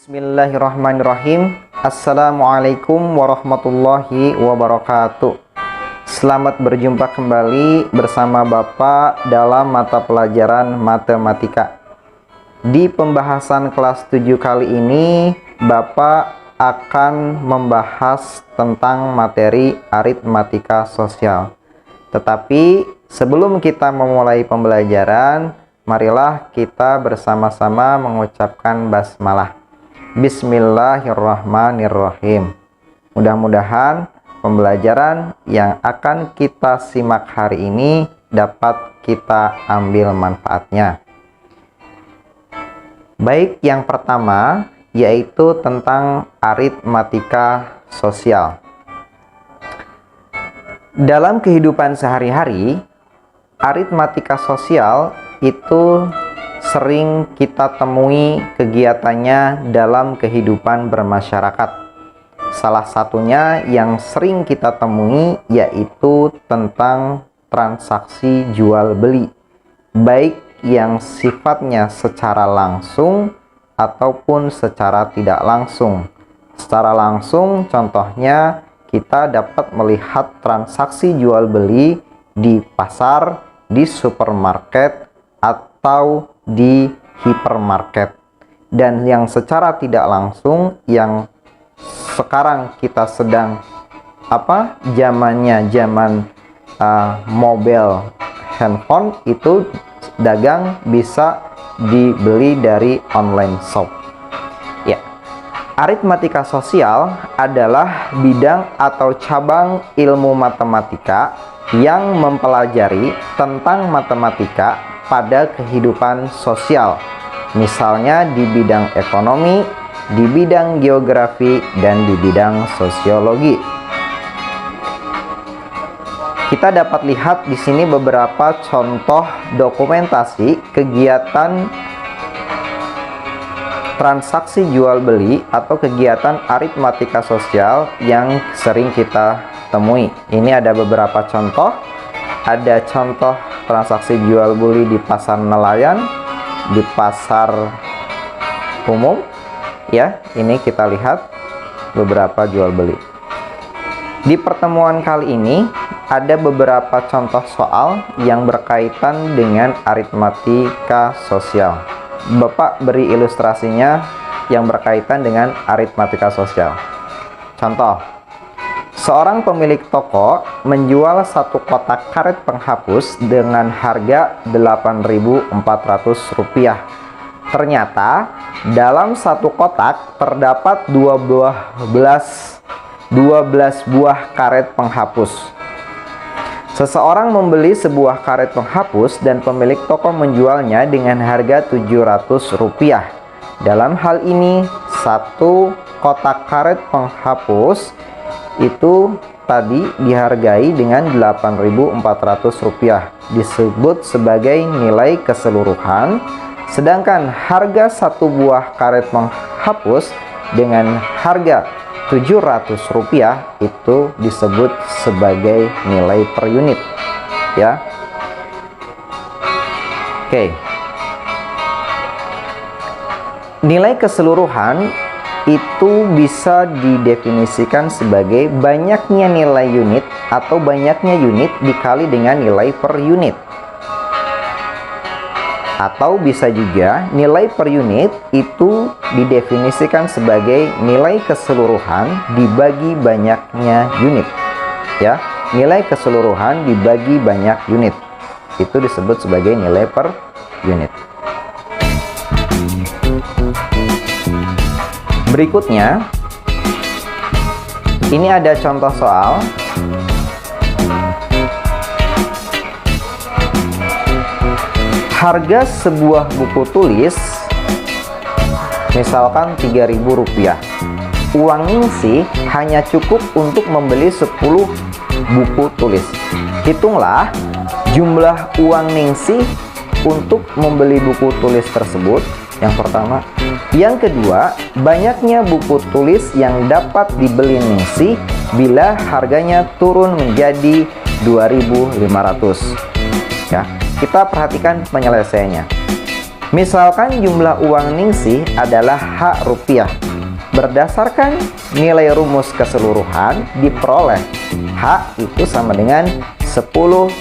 Bismillahirrahmanirrahim. Assalamualaikum warahmatullahi wabarakatuh. Selamat berjumpa kembali bersama Bapak dalam mata pelajaran matematika. Di pembahasan kelas 7 kali ini, Bapak akan membahas tentang materi aritmatika sosial. Tetapi sebelum kita memulai pembelajaran, marilah kita bersama-sama mengucapkan basmalah. Bismillahirrahmanirrahim. Mudah-mudahan pembelajaran yang akan kita simak hari ini dapat kita ambil manfaatnya. Baik, yang pertama yaitu tentang aritmatika sosial. Dalam kehidupan sehari-hari, aritmatika sosial itu sering kita temui kegiatannya dalam kehidupan bermasyarakat. Salah satunya yang sering kita temui yaitu tentang transaksi jual beli, baik yang sifatnya secara langsung ataupun secara tidak langsung. Secara langsung, contohnya kita dapat melihat transaksi jual beli di pasar, di supermarket, atau di hipermarket. Dan yang secara tidak langsung, yang sekarang kita sedang zaman mobile handphone, itu dagang bisa dibeli dari online shop. Ya, aritmatika sosial adalah bidang atau cabang ilmu matematika yang mempelajari tentang matematika pada kehidupan sosial, misalnya di bidang ekonomi, di bidang geografi, dan di bidang sosiologi. Kita dapat lihat di sini beberapa contoh dokumentasi kegiatan transaksi jual beli atau kegiatan aritmatika sosial yang sering kita temui. Ini ada beberapa contoh. Ada contoh transaksi jual beli di pasar nelayan, di pasar umum. Ya, ini kita lihat beberapa jual beli. Di pertemuan kali ini ada beberapa contoh soal yang berkaitan dengan aritmatika sosial. Bapak beri ilustrasinya yang berkaitan dengan aritmatika sosial. Contoh, seorang pemilik toko menjual satu kotak karet penghapus dengan harga Rp8.400. Ternyata dalam satu kotak terdapat 12 buah karet penghapus. Seseorang membeli sebuah karet penghapus dan pemilik toko menjualnya dengan harga Rp700. Dalam hal ini, satu kotak karet penghapus itu tadi dihargai dengan Rp8.400, disebut sebagai nilai keseluruhan, sedangkan harga satu buah karet penghapus dengan harga Rp700 itu disebut sebagai nilai per unit, ya. Oke. Nilai keseluruhan itu bisa didefinisikan sebagai banyaknya nilai unit atau banyaknya unit dikali dengan nilai per unit. Atau bisa juga nilai per unit itu didefinisikan sebagai nilai keseluruhan dibagi banyaknya unit. Ya, nilai keseluruhan dibagi banyak unit. Itu disebut sebagai nilai per unit. Berikutnya, ini ada contoh soal. Harga sebuah buku tulis misalkan Rp3.000. Uang ningsih hanya cukup untuk membeli 10 buku tulis. Hitunglah jumlah uang ningsih untuk membeli buku tulis tersebut. Yang pertama. Yang kedua, banyaknya buku tulis yang dapat dibeli ningsih bila harganya turun menjadi Rp2.500. Ya, kita perhatikan penyelesaiannya. Misalkan jumlah uang ningsih adalah H rupiah. Berdasarkan nilai rumus keseluruhan diperoleh H itu sama dengan 10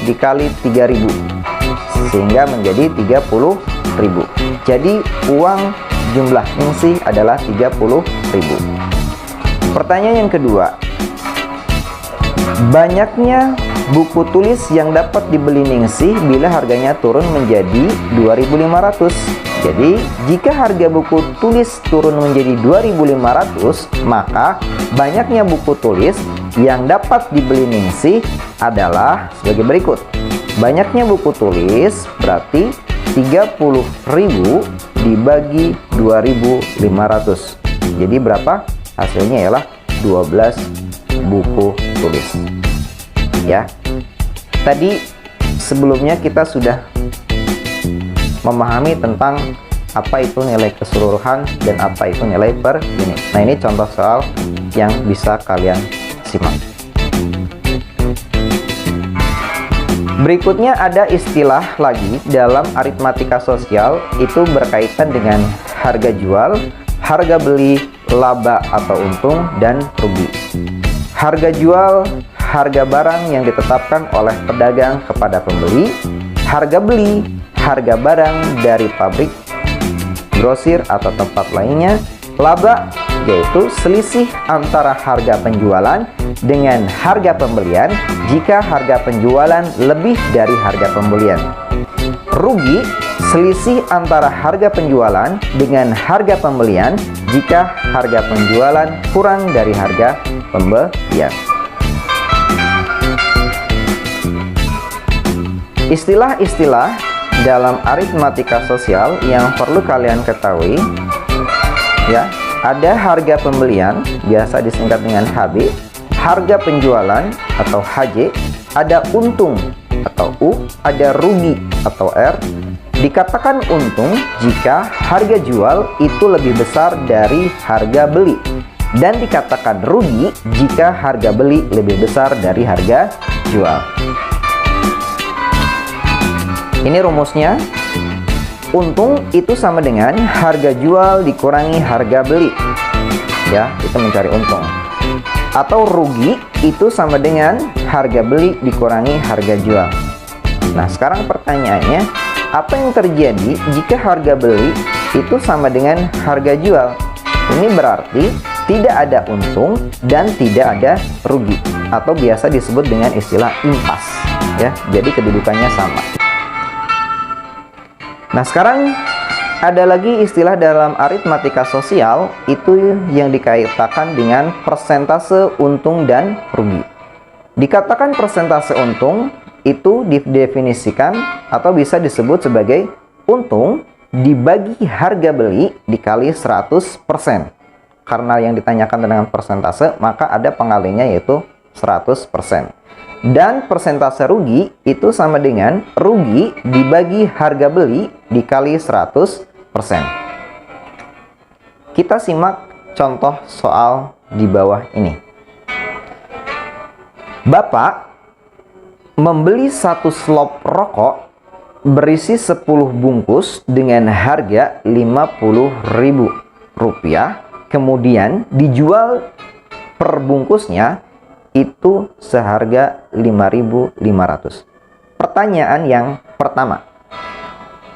dikali 3.000 sehingga menjadi 30.000. Jadi uang jumlah ningsih adalah 30.000. Pertanyaan yang kedua, banyaknya buku tulis yang dapat dibeli ningsih bila harganya turun menjadi 2.500. Jadi, jika harga buku tulis turun menjadi 2.500, maka banyaknya buku tulis yang dapat dibeli ningsih adalah sebagai berikut. Banyaknya buku tulis berarti 30.000 dibagi 2.500. Jadi berapa? Hasilnya ialah 12 buku tulis. Ya. Tadi sebelumnya kita sudah memahami tentang apa itu nilai keseluruhan dan apa itu nilai per unit. Nah, ini contoh soal yang bisa kalian simak. Berikutnya ada istilah lagi dalam aritmatika sosial, itu berkaitan dengan harga jual, harga beli, laba atau untung, dan rugi. Harga jual, harga barang yang ditetapkan oleh pedagang kepada pembeli. Harga beli, harga barang dari pabrik, grosir atau tempat lainnya. Laba yaitu selisih antara harga penjualan dengan harga pembelian jika harga penjualan lebih dari harga pembelian. Rugi, selisih antara harga penjualan dengan harga pembelian jika harga penjualan kurang dari harga pembelian. Istilah-istilah dalam aritmatika sosial yang perlu kalian ketahui, ya, ada harga pembelian, biasa disingkat dengan HB, harga penjualan atau HJ, ada untung atau U, ada rugi atau R. Dikatakan untung jika harga jual itu lebih besar dari harga beli, dan dikatakan rugi jika harga beli lebih besar dari harga jual. Ini rumusnya. Untung itu sama dengan harga jual dikurangi harga beli. Ya, itu mencari untung. Atau rugi itu sama dengan harga beli dikurangi harga jual. Nah, sekarang pertanyaannya, apa yang terjadi jika harga beli itu sama dengan harga jual? Ini berarti tidak ada untung dan tidak ada rugi, atau biasa disebut dengan istilah impas. Ya, jadi kedudukannya sama. Nah, sekarang ada lagi istilah dalam aritmatika sosial, itu yang dikaitkan dengan persentase untung dan rugi. Dikatakan persentase untung itu didefinisikan atau bisa disebut sebagai untung dibagi harga beli dikali 100%. Karena yang ditanyakan dengan persentase, maka ada pengalinya yaitu 100%. Dan persentase rugi itu sama dengan rugi dibagi harga beli dikali 100%. Kita simak contoh soal di bawah ini. Bapak membeli satu slop rokok berisi 10 bungkus dengan harga Rp50.000, kemudian dijual per bungkusnya itu seharga 5.500. Pertanyaan yang pertama,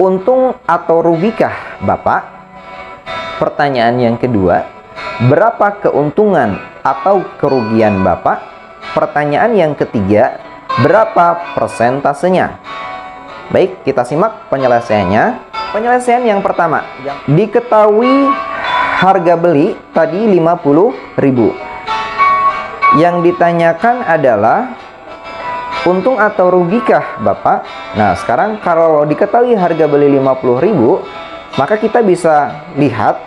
untung atau rugikah Bapak? Pertanyaan yang kedua, berapa keuntungan atau kerugian Bapak? Pertanyaan yang ketiga, berapa persentasenya? Baik, kita simak penyelesaiannya. Penyelesaian yang pertama, diketahui harga beli tadi 50.000. Yang ditanyakan adalah untung atau rugikah Bapak? Nah, sekarang kalau diketahui harga beli 50.000, maka kita bisa lihat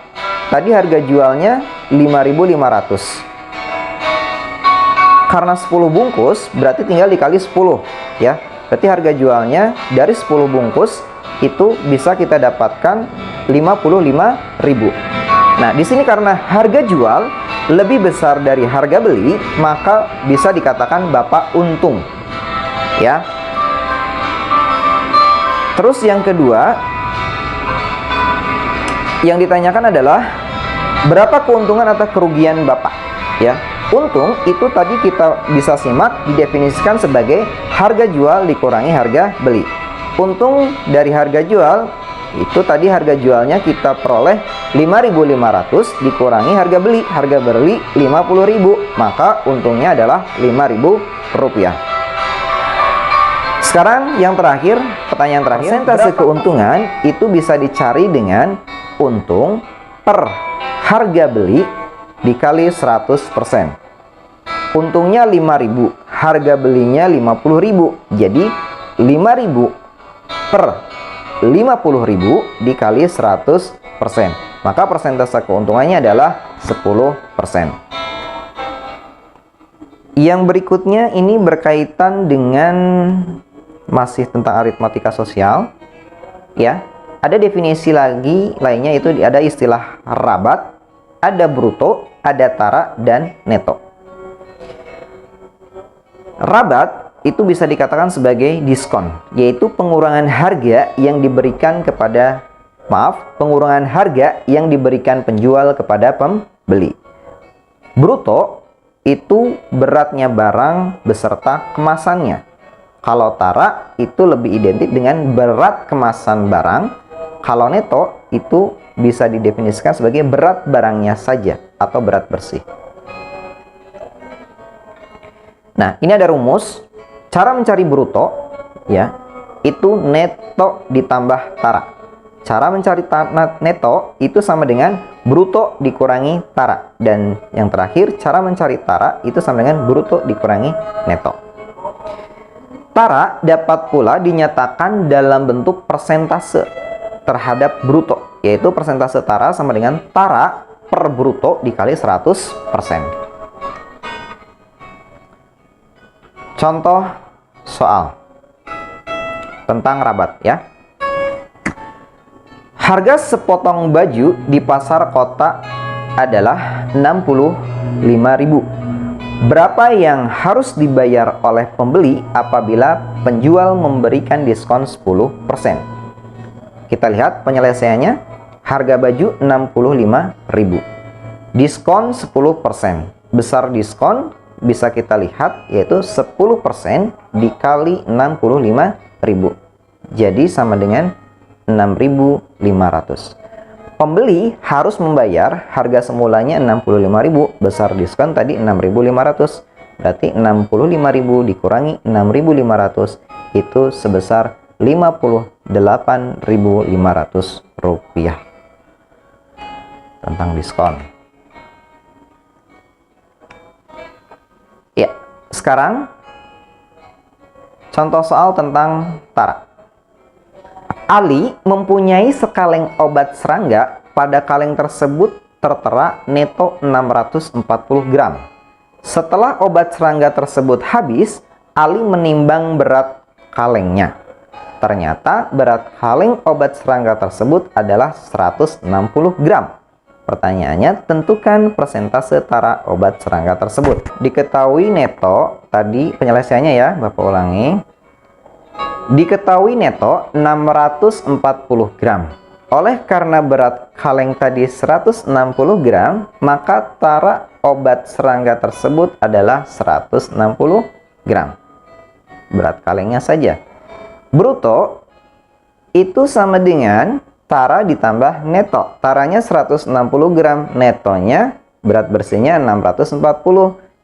tadi harga jualnya 5.500. Karena 10 bungkus berarti tinggal dikali 10, ya. Berarti harga jualnya dari 10 bungkus itu bisa kita dapatkan 55.000. Nah, di sini karena harga jual lebih besar dari harga beli, maka bisa dikatakan Bapak untung. Ya. Terus yang kedua, Yang ditanyakan adalah berapa keuntungan atau kerugian Bapak, ya. Untung itu tadi kita bisa simak didefinisikan sebagai harga jual dikurangi harga beli. Untung dari harga jual itu tadi harga jualnya kita peroleh 5.500 dikurangi harga beli. Harga beli 50.000, maka untungnya adalah 5.000 rupiah. Sekarang yang terakhir, pertanyaan terakhir, persentase keuntungan itu bisa dicari dengan untung per harga beli dikali 100%. Untungnya 5.000, harga belinya 50.000. Jadi 5.000 per 50.000 dikali 100%. Maka persentase keuntungannya adalah 10%. Yang berikutnya ini berkaitan dengan masih tentang aritmatika sosial, ya. Ada definisi lagi lainnya, itu ada istilah rabat, ada bruto, ada tara, dan neto. Rabat itu bisa dikatakan sebagai diskon, yaitu pengurangan harga yang diberikan kepada, pengurangan harga yang diberikan penjual kepada pembeli. Bruto itu beratnya barang beserta kemasannya. Kalau tara itu lebih identik dengan berat kemasan barang. Kalau neto itu bisa didefinisikan sebagai berat barangnya saja atau berat bersih. Nah, ini ada rumus. Cara mencari bruto, ya, itu neto ditambah tara. Cara mencari neto itu sama dengan bruto dikurangi tara. Dan yang terakhir, cara mencari tara itu sama dengan bruto dikurangi neto. Tara dapat pula dinyatakan dalam bentuk persentase terhadap bruto, yaitu persentase tara sama dengan tara per bruto dikali 100%. Contoh soal tentang rabat, ya. Harga sepotong baju di pasar kota adalah 65.000. Berapa yang harus dibayar oleh pembeli apabila penjual memberikan diskon 10%? Kita lihat penyelesaiannya. Harga baju 65.000. Diskon 10%. Besar diskon bisa kita lihat yaitu 10% dikali 65.000. Jadi sama dengan 6.500. Pembeli harus membayar harga semulanya 65.000, besar diskon tadi 6.500. Berarti 65.000 dikurangi 6.500 itu sebesar 58.500 rupiah tentang diskon. Ya, sekarang contoh soal tentang tara. Ali mempunyai sekaleng obat serangga. Pada kaleng tersebut tertera neto 640 gram. Setelah obat serangga tersebut habis, Ali menimbang berat kalengnya. Ternyata berat kaleng obat serangga tersebut adalah 160 gram. Pertanyaannya, tentukan persentase tara obat serangga tersebut. Diketahui neto, tadi penyelesaiannya ya, Bapak ulangi. Diketahui neto 640 gram. Oleh karena berat kaleng tadi 160 gram, maka tara obat serangga tersebut adalah 160 gram. Berat kalengnya saja. Bruto itu sama dengan tara ditambah neto. Taranya 160 gram, netonya berat bersihnya 640.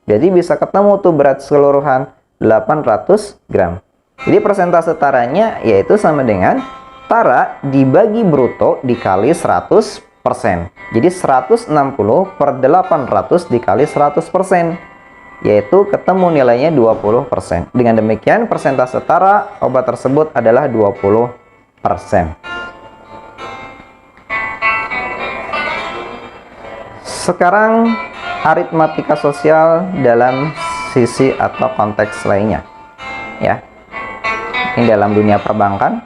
Jadi bisa ketemu tuh berat keseluruhan 800 gram. Jadi persentase taranya yaitu sama dengan tara dibagi bruto dikali 100%. Jadi 160 per 800 dikali 100%. Yaitu ketemu nilainya 20%. Dengan demikian persentase tara obat tersebut adalah 20%. Sekarang aritmatika sosial dalam sisi atau konteks lainnya. Ya. Ini dalam dunia perbankan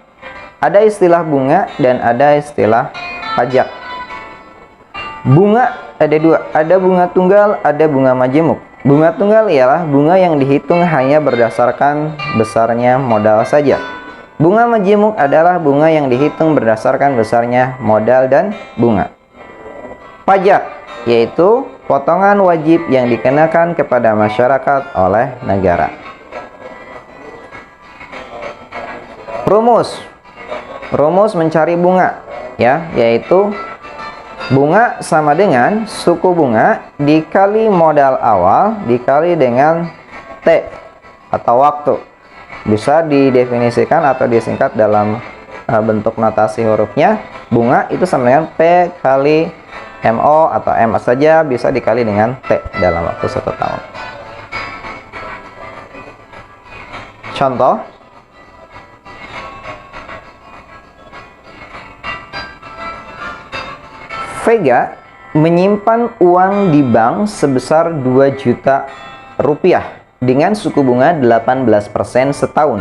ada istilah bunga dan ada istilah pajak. Bunga ada dua, ada bunga tunggal, ada bunga majemuk. Bunga tunggal ialah bunga yang dihitung hanya berdasarkan besarnya modal saja. Bunga majemuk adalah bunga yang dihitung berdasarkan besarnya modal dan bunga. Pajak, yaitu potongan wajib yang dikenakan kepada masyarakat oleh negara. Rumus mencari bunga, ya, yaitu bunga sama dengan suku bunga dikali modal awal dikali dengan T atau waktu. Bisa didefinisikan atau disingkat dalam bentuk notasi hurufnya. Bunga itu sama dengan P kali MO atau M saja, bisa dikali dengan T dalam waktu 1 tahun. Contoh, Vega menyimpan uang di bank sebesar 2 juta rupiah dengan suku bunga 18% setahun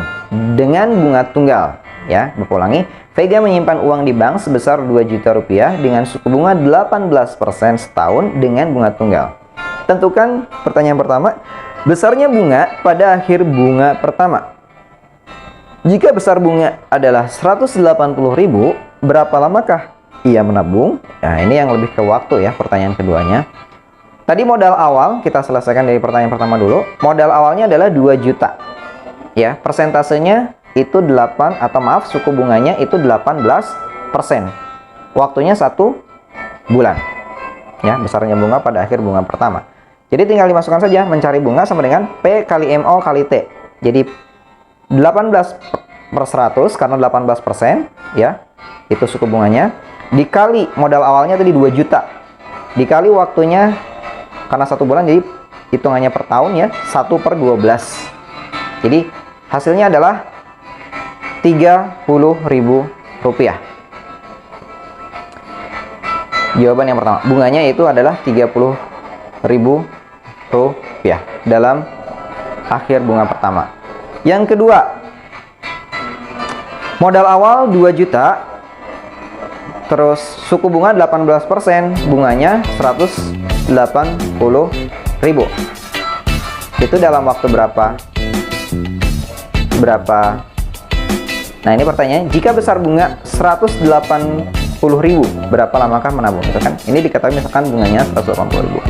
dengan bunga tunggal. Ya, ulangi. Vega menyimpan uang di bank sebesar 2 juta rupiah dengan suku bunga 18% setahun dengan bunga tunggal. Tentukan, pertanyaan pertama, besarnya bunga pada akhir bunga pertama. Jika besar bunga adalah 180.000, berapa lamakah ia menabung? Nah, ini yang lebih ke waktu ya, pertanyaan keduanya. Tadi modal awal, kita selesaikan dari pertanyaan pertama dulu. Modal awalnya adalah 2 juta. Ya, persentasenya itu 8, atau maaf, suku bunganya itu 18%. Waktunya 1 bulan. Ya, besarnya bunga pada akhir bunga pertama. Jadi tinggal dimasukkan saja, mencari bunga sama dengan P kali MO kali T. Jadi 18/100 karena 18%, ya. Itu suku bunganya. Dikali modal awalnya tadi 2 juta. Dikali waktunya, karena 1 bulan, jadi hitungannya per tahun ya, 1/12. Jadi hasilnya adalah 30.000 rupiah. Jawaban yang pertama, bunganya itu adalah 30.000 rupiah dalam akhir bunga pertama. Yang kedua, modal awal 2 juta, terus suku bunga 18%, bunganya 180.000. Itu dalam waktu berapa? Nah, ini pertanyaannya, jika besar bunga 180.000, berapa lamakah menabung? Itu kan, ini diketahui misalkan bunganya 180.000.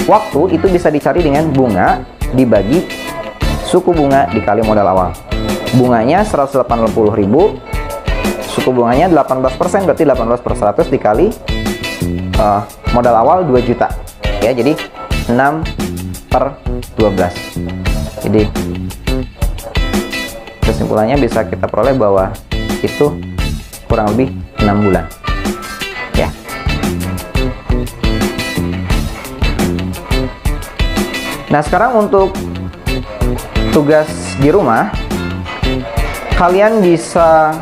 Waktu itu bisa dicari dengan bunga dibagi suku bunga dikali modal awal. Bunganya 180.000, suku bunganya 18%, berarti 18/100 dikali modal awal 2 juta. Ya, jadi 6/12. Jadi kesimpulannya bisa kita peroleh bahwa itu kurang lebih 6 bulan. Ya. Nah, sekarang untuk tugas di rumah, kalian bisa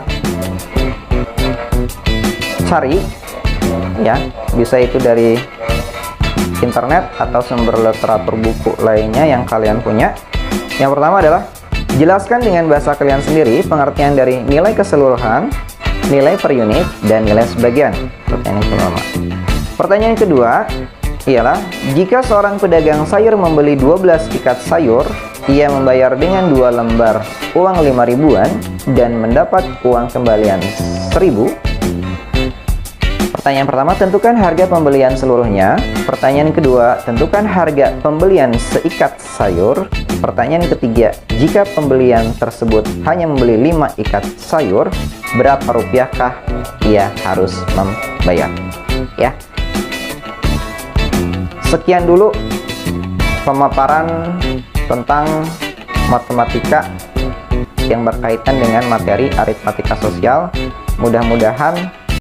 cari, ya, bisa itu dari internet atau sumber literatur buku lainnya yang kalian punya. Yang pertama adalah jelaskan dengan bahasa kalian sendiri pengertian dari nilai keseluruhan, nilai per unit, dan nilai sebagian. Pertanyaan pertama. Pertanyaan kedua ialah, jika seorang pedagang sayur membeli 12 ikat sayur, ia membayar dengan 2 lembar uang 5.000-an dan mendapat uang kembalian 1.000. Pertanyaan pertama, tentukan harga pembelian seluruhnya. Pertanyaan kedua, tentukan harga pembelian seikat sayur. Pertanyaan ketiga, jika pembelian tersebut hanya membeli 5 ikat sayur, berapa rupiahkah ia harus membayar? Ya. Sekian dulu pemaparan tentang matematika yang berkaitan dengan materi aritmatika sosial. Mudah-mudahan